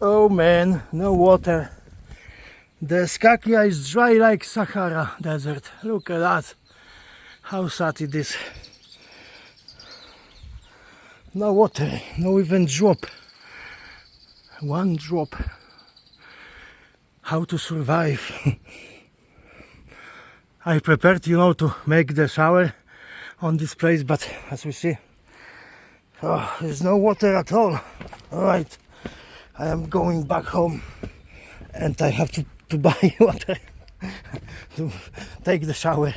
Oh man, no water. The Skaklya is dry like Sahara desert. Look at that. How sad it is. No water, no even drop. One drop. How to survive? I prepared, to make the shower on this place, but as we see, there's no water at all. Alright, I am going back home and I have to buy water to take the shower.